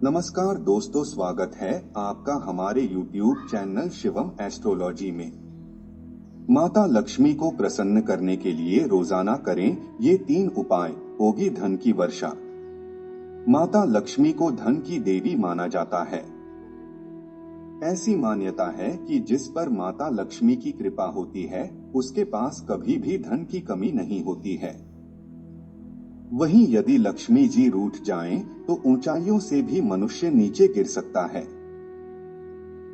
नमस्कार दोस्तों, स्वागत है आपका हमारे YouTube चैनल शिवम एस्ट्रोलॉजी में। माता लक्ष्मी को प्रसन्न करने के लिए रोजाना करें ये 3 उपाय, होगी धन की वर्षा। माता लक्ष्मी को धन की देवी माना जाता है। ऐसी मान्यता है कि जिस पर माता लक्ष्मी की कृपा होती है उसके पास कभी भी धन की कमी नहीं होती है। वहीं यदि लक्ष्मी जी रूठ जाएं तो ऊंचाइयों से भी मनुष्य नीचे गिर सकता है।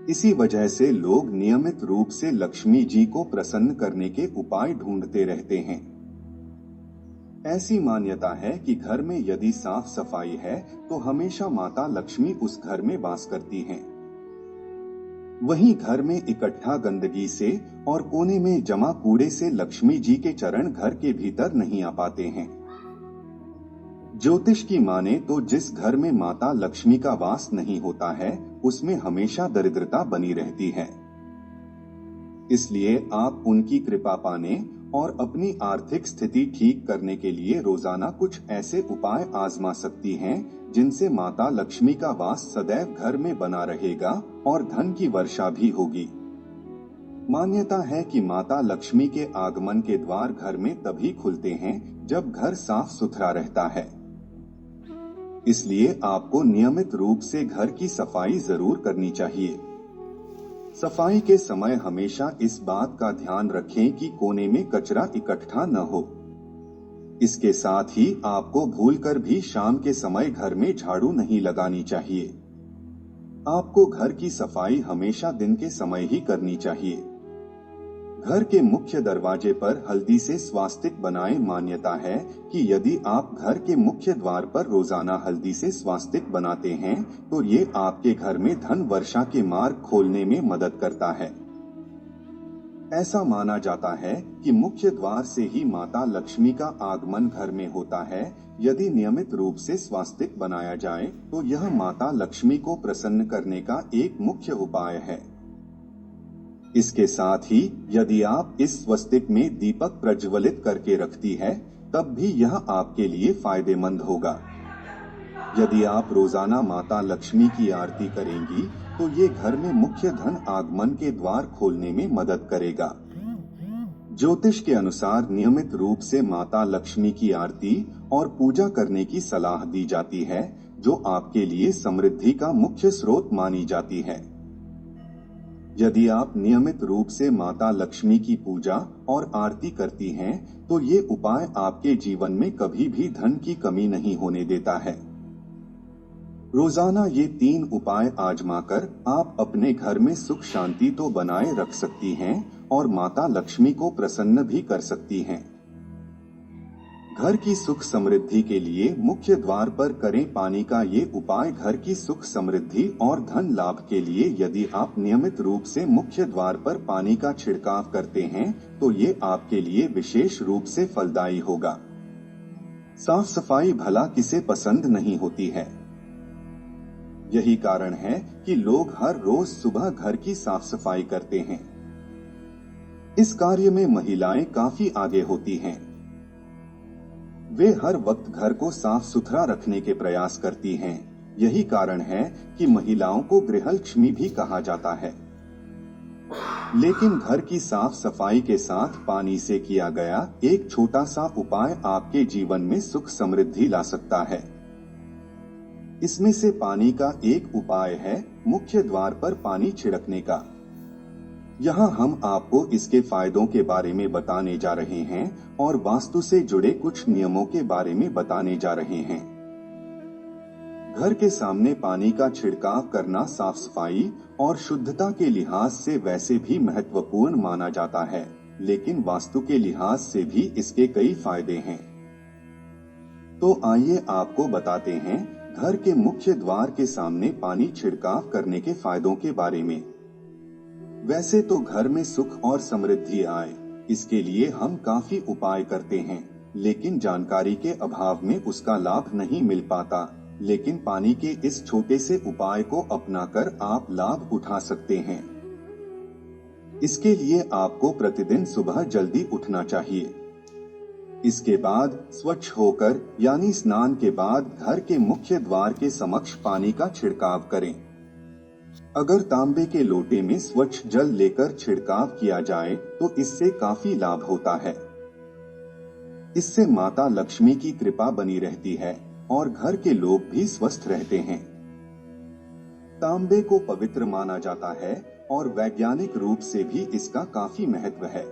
इसी वजह से लोग नियमित रूप से लक्ष्मी जी को प्रसन्न करने के उपाय ढूंढते रहते हैं। ऐसी मान्यता है कि घर में यदि साफ सफाई है तो हमेशा माता लक्ष्मी उस घर में वास करती हैं। वहीं घर में इकट्ठा गंदगी से और कोने में जमा कूड़े से लक्ष्मी जी के चरण घर के भीतर नहीं आ पाते हैं। ज्योतिष की माने तो जिस घर में माता लक्ष्मी का वास नहीं होता है उसमें हमेशा दरिद्रता बनी रहती है। इसलिए आप उनकी कृपा पाने और अपनी आर्थिक स्थिति ठीक करने के लिए रोजाना कुछ ऐसे उपाय आजमा सकती हैं जिनसे माता लक्ष्मी का वास सदैव घर में बना रहेगा और धन की वर्षा भी होगी। मान्यता है कि माता लक्ष्मी के आगमन के द्वार घर में तभी खुलते हैं जब घर साफ सुथरा रहता है। इसलिए आपको नियमित रूप से घर की सफाई जरूर करनी चाहिए। सफाई के समय हमेशा इस बात का ध्यान रखें कि कोने में कचरा इकट्ठा न हो। इसके साथ ही आपको भूलकर भी शाम के समय घर में झाड़ू नहीं लगानी चाहिए। आपको घर की सफाई हमेशा दिन के समय ही करनी चाहिए। घर के मुख्य दरवाजे पर हल्दी से स्वास्तिक बनाएं। मान्यता है कि यदि आप घर के मुख्य द्वार पर रोजाना हल्दी से स्वास्तिक बनाते हैं तो ये आपके घर में धन वर्षा के मार्ग खोलने में मदद करता है। ऐसा माना जाता है कि मुख्य द्वार से ही माता लक्ष्मी का आगमन घर में होता है। यदि नियमित रूप से स्वास्तिक बनाया जाए तो यह माता लक्ष्मी को प्रसन्न करने का एक मुख्य उपाय है। इसके साथ ही यदि आप इस स्वस्तिक में दीपक प्रज्वलित करके रखती है तब भी यह आपके लिए फायदेमंद होगा। यदि आप रोजाना माता लक्ष्मी की आरती करेंगी तो ये घर में मुख्य धन आगमन के द्वार खोलने में मदद करेगा। ज्योतिष के अनुसार नियमित रूप से माता लक्ष्मी की आरती और पूजा करने की सलाह दी जाती है, जो आपके लिए समृद्धि का मुख्य स्रोत मानी जाती है। यदि आप नियमित रूप से माता लक्ष्मी की पूजा और आरती करती हैं, तो ये उपाय आपके जीवन में कभी भी धन की कमी नहीं होने देता है। रोजाना ये 3 उपाय आजमाकर आप अपने घर में सुख शांति तो बनाए रख सकती हैं और माता लक्ष्मी को प्रसन्न भी कर सकती हैं। घर की सुख समृद्धि के लिए मुख्य द्वार पर करें पानी का ये उपाय। घर की सुख समृद्धि और धन लाभ के लिए यदि आप नियमित रूप से मुख्य द्वार पर पानी का छिड़काव करते हैं तो ये आपके लिए विशेष रूप से फलदायी होगा। साफ सफाई भला किसे पसंद नहीं होती है। यही कारण है कि लोग हर रोज सुबह घर की साफ सफाई करते हैं। इस कार्य में महिलाएं काफी आगे होती हैं। वे हर वक्त घर को साफ सुथरा रखने के प्रयास करती हैं। यही कारण है कि महिलाओं को गृहलक्ष्मी भी कहा जाता है। लेकिन घर की साफ सफाई के साथ पानी से किया गया एक छोटा सा उपाय आपके जीवन में सुख समृद्धि ला सकता है। इसमें से पानी का एक उपाय है मुख्य द्वार पर पानी छिड़कने का। यहाँ हम आपको इसके फायदों के बारे में बताने जा रहे हैं और वास्तु से जुड़े कुछ नियमों के बारे में बताने जा रहे हैं। घर के सामने पानी का छिड़काव करना साफ सफाई और शुद्धता के लिहाज से वैसे भी महत्वपूर्ण माना जाता है, लेकिन वास्तु के लिहाज से भी इसके कई फायदे हैं। तो आइए आपको बताते हैं घर के मुख्य द्वार के सामने पानी छिड़काव करने के फायदों के बारे में। वैसे तो घर में सुख और समृद्धि आए, इसके लिए हम काफी उपाय करते हैं, लेकिन जानकारी के अभाव में उसका लाभ नहीं मिल पाता। लेकिन पानी के इस छोटे से उपाय को अपनाकर आप लाभ उठा सकते हैं। इसके लिए आपको प्रतिदिन सुबह जल्दी उठना चाहिए। इसके बाद स्वच्छ होकर यानी स्नान के बाद घर के मुख्य द्वार के समक्ष पानी का छिड़काव करें। अगर तांबे के लोटे में स्वच्छ जल लेकर छिड़काव किया जाए तो इससे काफी लाभ होता है। इससे माता लक्ष्मी की कृपा बनी रहती है और घर के लोग भी स्वस्थ रहते हैं। तांबे को पवित्र माना जाता है और वैज्ञानिक रूप से भी इसका काफी महत्व है।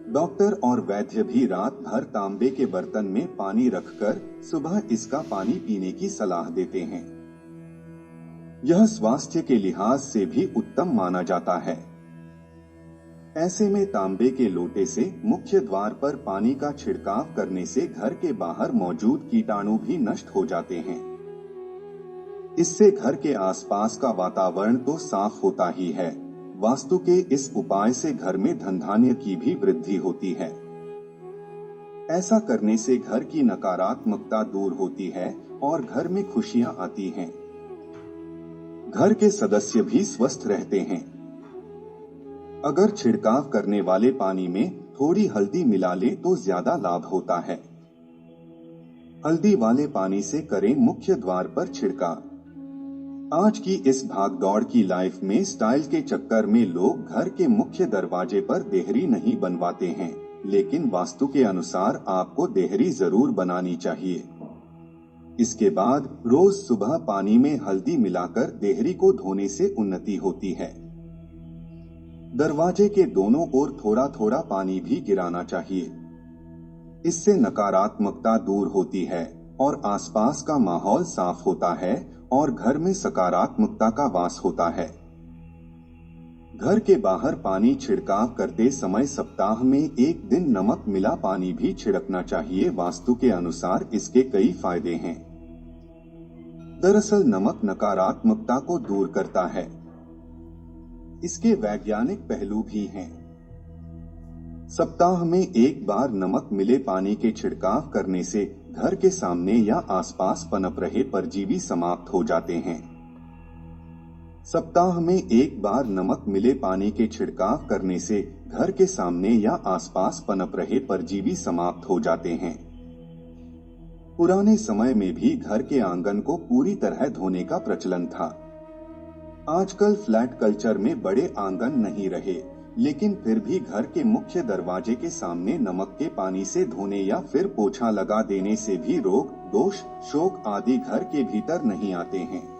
डॉक्टर और वैद्य भी रात भर तांबे के बर्तन में पानी रखकर सुबह इसका पानी पीने की सलाह देते हैं। यह स्वास्थ्य के लिहाज से भी उत्तम माना जाता है। ऐसे में तांबे के लोटे से मुख्य द्वार पर पानी का छिड़काव करने से घर के बाहर मौजूद कीटाणु भी नष्ट हो जाते हैं। इससे घर के आसपास का वातावरण तो साफ होता ही है, वास्तु के इस उपाय से घर में धन धान्य की भी वृद्धि होती है। ऐसा करने से घर की नकारात्मकता दूर होती है और घर में खुशियां आती हैं। घर के सदस्य भी स्वस्थ रहते हैं। अगर छिड़काव करने वाले पानी में थोड़ी हल्दी मिला ले तो ज्यादा लाभ होता है। हल्दी वाले पानी से करें मुख्य द्वार पर छिड़काव। आज की इस भागदौड़ की लाइफ में स्टाइल के चक्कर में लोग घर के मुख्य दरवाजे पर देहरी नहीं बनवाते हैं, लेकिन वास्तु के अनुसार आपको देहरी जरूर बनानी चाहिए। इसके बाद रोज सुबह पानी में हल्दी मिलाकर देहरी को धोने से उन्नति होती है। दरवाजे के दोनों ओर थोड़ा थोड़ा पानी भी गिराना चाहिए। इससे नकारात्मकता दूर होती है और आसपास का माहौल साफ होता है और घर में सकारात्मकता का वास होता है। घर के बाहर पानी छिड़काव करते समय सप्ताह में एक दिन नमक मिला पानी भी छिड़कना चाहिए। वास्तु के अनुसार इसके कई फायदे हैं। दरअसल नमक नकारात्मकता को दूर करता है। इसके वैज्ञानिक पहलू भी हैं। सप्ताह में एक बार नमक मिले पानी के छिड़काव करने से घर के सामने या आसपास पनप रहे परजीवी समाप्त हो जाते हैं। सप्ताह में एक बार नमक मिले पानी के छिड़काव करने से घर के सामने या आसपास पनप रहे परजीवी समाप्त हो जाते हैं। पुराने समय में भी घर के आंगन को पूरी तरह धोने का प्रचलन था। आजकल फ्लैट कल्चर में बड़े आंगन नहीं रहे, लेकिन फिर भी घर के मुख्य दरवाजे के सामने नमक के पानी से धोने या फिर पोछा लगा देने से भी रोग, दोष, शोक आदि घर के भीतर नहीं आते हैं।